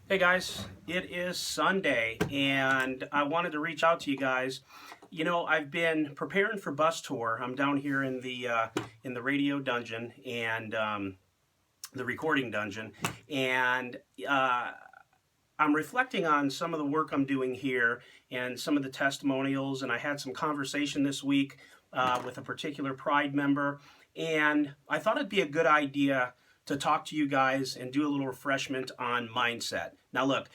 Hey guys, it is Sunday and I wanted to reach out to you guys. I've been preparing for bus tour. I'm down here in the radio dungeon and the recording dungeon, and I'm reflecting on some of the work I'm doing here and some of the testimonials. And I had some conversation this week with a particular Pride member, and I thought it'd be a good idea to talk to you guys and do a little refreshment on mindset. Now, look,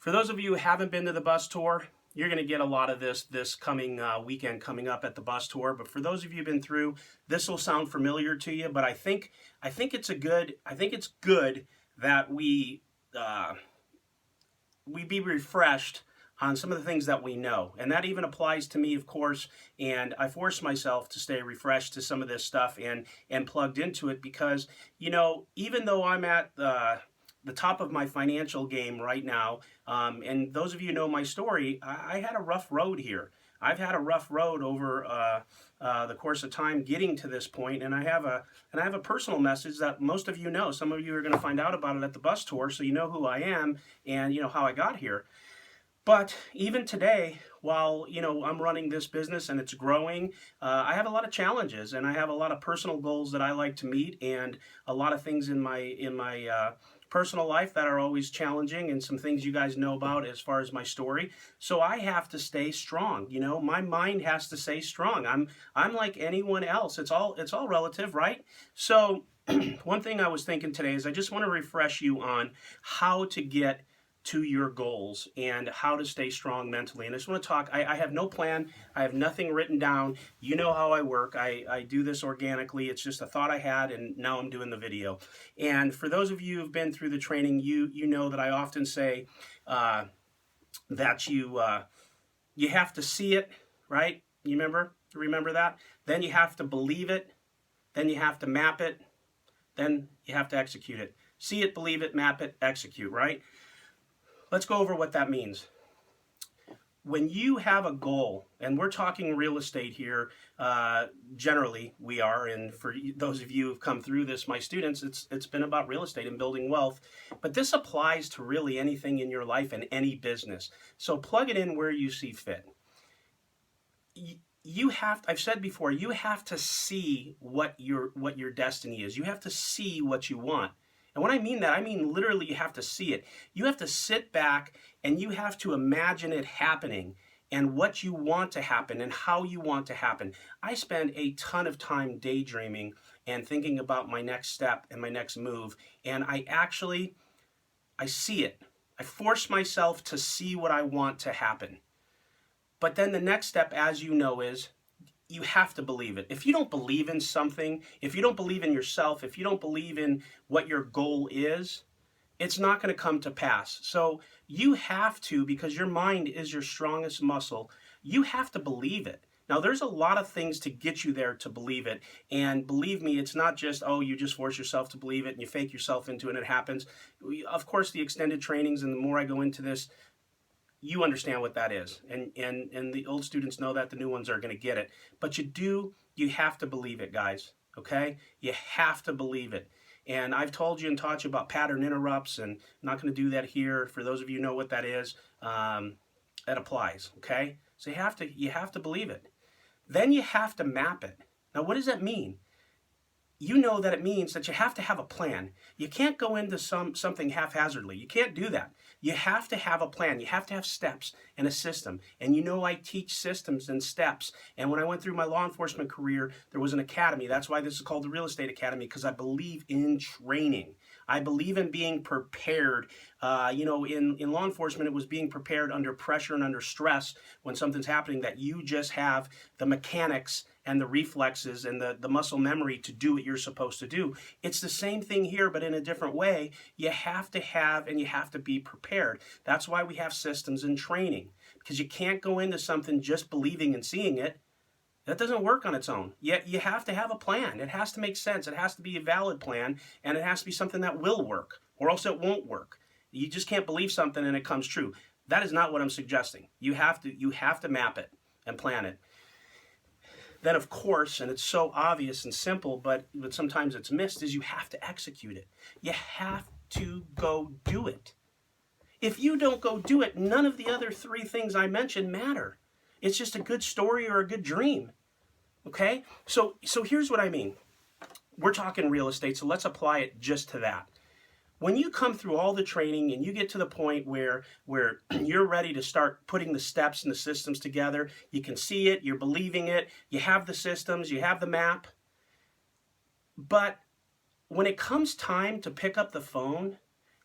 for those of you who haven't been to the bus tour, you're going to get a lot of this coming weekend coming up at the bus tour. But for those of you who've been through, this will sound familiar to you. But I think it's good that we be refreshed on some of the things that we know. And that even applies to me, of course. And I force myself to stay refreshed to some of this stuff and plugged into it because, even though I'm at the top of my financial game right now, and those of you who know my story, I had a rough road here. I've had a rough road over the course of time getting to this point, and I have a personal message that most of you know. Some of you are going to find out about it at the bus tour, so you know who I am and you know how I got here. But even today, while I'm running this business and it's growing, I have a lot of challenges and I have a lot of personal goals that I like to meet, and a lot of things in my personal life that are always challenging, and some things you guys know about as far as my story. So I have to stay strong. My mind has to stay strong. I'm like anyone else. It's all relative, right? So one thing I was thinking today is I just want to refresh you on how to get to your goals and how to stay strong mentally. And I just want to talk. I have no plan. I have nothing written down. You know how I work. I do this organically. It's just a thought I had, and now I'm doing the video. And for those of you who've been through the training, you know that I often say that you have to see it, right? You remember that? Then you have to believe it. Then you have to map it. Then you have to execute it. See it, believe it, map it, execute, right? Let's go over what that means. When you have a goal, and we're talking real estate here, generally we are, and for those of you who've come through this, my students, it's been about real estate and building wealth, but this applies to really anything in your life and any business. So plug it in where you see fit. I've said before, you have to see what your destiny is. You have to see what you want. And when I mean that, I mean literally you have to see it. You have to sit back and you have to imagine it happening and what you want to happen and how you want to happen. I spend a ton of time daydreaming and thinking about my next step and my next move. And I see it. I force myself to see what I want to happen. But then the next step, as you know, is you have to believe it. If you don't believe in something, if you don't believe in yourself, if you don't believe in what your goal is, it's not going to come to pass. So you have to, because your mind is your strongest muscle, you have to believe it. Now, there's a lot of things to get you there to believe it. And believe me, it's not just, oh, you just force yourself to believe it and you fake yourself into it and it happens. Of course, the extended trainings, and the more I go into this, you understand what that is, and the old students know that, the new ones are going to get it. But you have to believe it, guys. Okay, you have to believe it. And I've told you and taught you about pattern interrupts, and I'm not going to do that here. For those of you who know what that is, it applies. Okay, so you have to believe it. Then you have to map it. Now, what does that mean? You know that it means that you have to have a plan. You can't go into something haphazardly. You can't do that. You have to have a plan. You have to have steps and a system. And I teach systems and steps. And when I went through my law enforcement career, there was an academy. That's why this is called the Real Estate Academy, because I believe in training. I believe in being prepared. In law enforcement, it was being prepared under pressure and under stress when something's happening, that you just have the mechanics and the reflexes and the muscle memory to do what you're supposed to do. It's the same thing here, but in a different way. You have to have and you have to be prepared. That's why we have systems and training, because you can't go into something just believing and seeing it. That doesn't work on its own. Yet you have to have a plan. It has to make sense. It has to be a valid plan, and it has to be something that will work, or else it won't work. You just can't believe something and it comes true. That is not what I'm suggesting. You have to map it and plan it. Then, of course, and it's so obvious and simple, but sometimes it's missed, is you have to execute it. You have to go do it. If you don't go do it, none of the other 3 things I mentioned matter. It's just a good story or a good dream. Okay? So here's what I mean. We're talking real estate, so let's apply it just to that. When you come through all the training and you get to the point where you're ready to start putting the steps and the systems together, you can see it, you're believing it, you have the systems, you have the map. But when it comes time to pick up the phone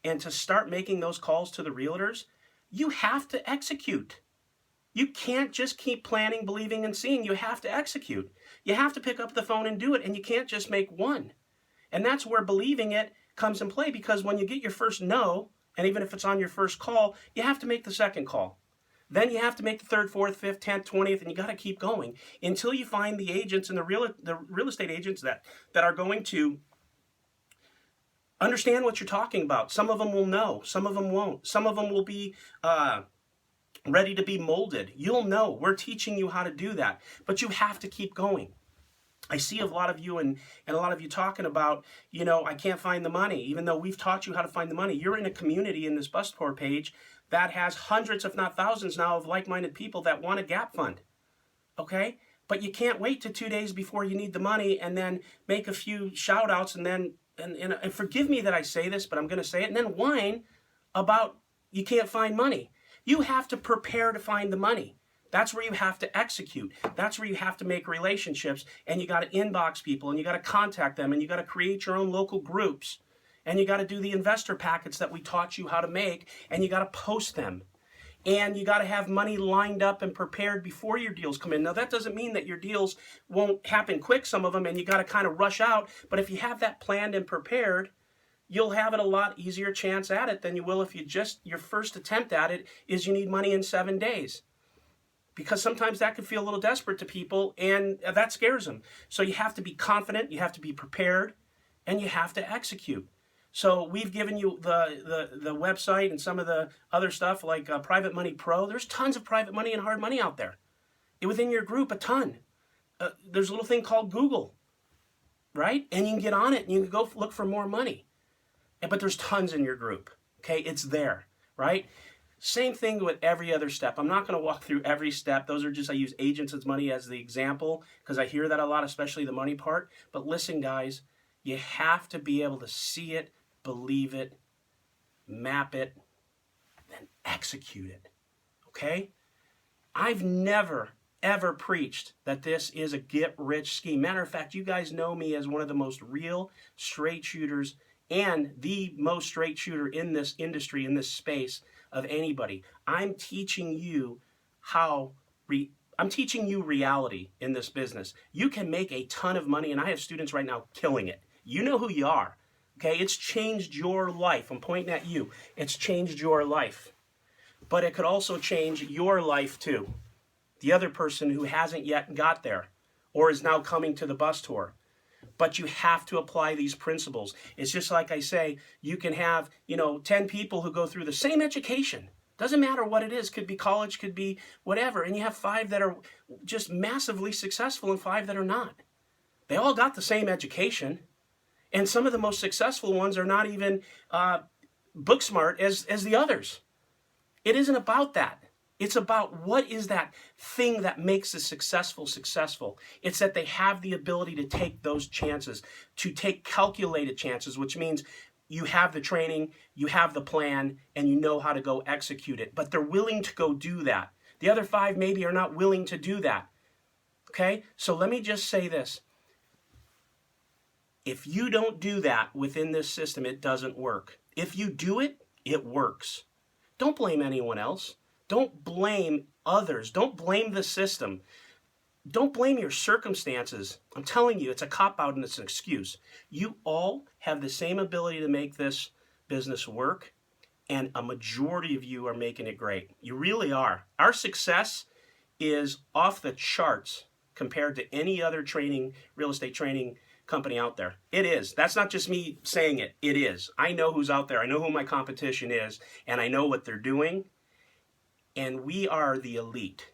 and to start making those calls to the realtors, you have to execute. You can't just keep planning, believing, and seeing. You have to execute. You have to pick up the phone and do it, and you can't just make one. And that's where believing it comes in play, because when you get your first no, and even if it's on your first call, you have to make the second call. Then you have to make the 3rd, 4th, 5th, 10th, 20th, and you got to keep going until you find the agents and the real estate agents that are going to understand what you're talking about. Some of them will know, some of them won't. Some of them will be ready to be molded. You'll know. We're teaching you how to do that, but you have to keep going. I see a lot of you and a lot of you talking about, I can't find the money, even though we've taught you how to find the money. You're in a community in this Bus Tour page that has hundreds, if not thousands now, of like-minded people that want a gap fund. Okay? But you can't wait to 2 days before you need the money and then make a few shout outs and then, and forgive me that I say this, but I'm going to say it, and then whine about you can't find money. You have to prepare to find the money. That's where you have to execute. That's where you have to make relationships, and you got to inbox people, and you got to contact them, and you got to create your own local groups, and you got to do the investor packets that we taught you how to make, and you got to post them. And you got to have money lined up and prepared before your deals come in. Now, that doesn't mean that your deals won't happen quick, some of them, and you got to kind of rush out. But if you have that planned and prepared, you'll have it a lot easier chance at it than you will if your first attempt at it is you need money in 7 days. Because sometimes that can feel a little desperate to people, and that scares them. So you have to be confident, you have to be prepared, and you have to execute. So we've given you the website and some of the other stuff like Private Money Pro. There's tons of private money and hard money out there. Within your group, a ton. There's a little thing called Google, right? And you can get on it and you can go look for more money. But there's tons in your group, okay? It's there, right? Same thing with every other step. I'm not going to walk through every step. Those are just, I use agents as money as the example because I hear that a lot, especially the money part. But listen, guys, you have to be able to see it, believe it, map it, then execute it, okay? I've never, ever preached that this is a get-rich scheme. Matter of fact, you guys know me as one of the most real straight shooters and the most straight shooter in this industry, in this space of anybody. I'm teaching you I'm teaching you reality in this business. You can make a ton of money, and I have students right now killing it. You know who you are. Okay, it's changed your life. I'm pointing at you. It's changed your life. But it could also change your life too. The other person who hasn't yet got there or is now coming to the bus tour. But you have to apply these principles. It's just like I say, you can have, 10 people who go through the same education. Doesn't matter what it is. Could be college, could be whatever. And you have 5 that are just massively successful and 5 that are not. They all got the same education. And some of the most successful ones are not even book smart as the others. It isn't about that. It's about what is that thing that makes the successful. It's that they have the ability to take those chances, to take calculated chances, which means you have the training, you have the plan, and you know how to go execute it. But they're willing to go do that. The other 5 maybe are not willing to do that. Okay? So let me just say this. If you don't do that within this system, it doesn't work. If you do it, it works. Don't blame anyone else. Don't blame others. Don't blame the system. Don't blame your circumstances. I'm telling you, it's a cop-out and it's an excuse. You all have the same ability to make this business work, and a majority of you are making it great. You really are. Our success is off the charts compared to any other real estate training company out there. It is. That's not just me saying it. It is. I know who's out there. I know who my competition is, and I know what they're doing. And we are the elite.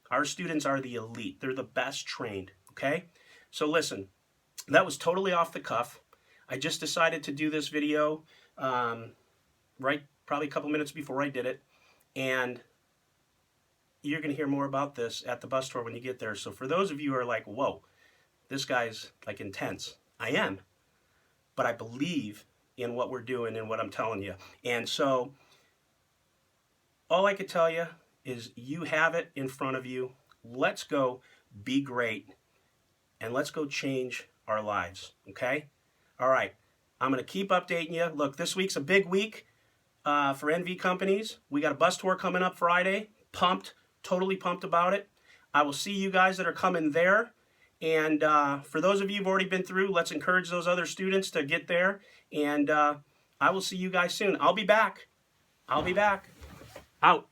Our students are the elite. They're the best trained, okay? So listen, that was totally off the cuff. I just decided to do this video right probably a couple minutes before I did it. And you're going to hear more about this at the bus tour when you get there. So for those of you who are like, whoa, this guy's like intense, I am. But I believe in what we're doing and what I'm telling you. And so all I could tell you is you have it in front of you. Let's go be great, and let's go change our lives, okay? All right, I'm going to keep updating you. Look, this week's a big week for NV companies. We got a bus tour coming up Friday. Pumped, totally pumped about it. I will see you guys that are coming there. And for those of you who've already been through, let's encourage those other students to get there. And I will see you guys soon. I'll be back. Out.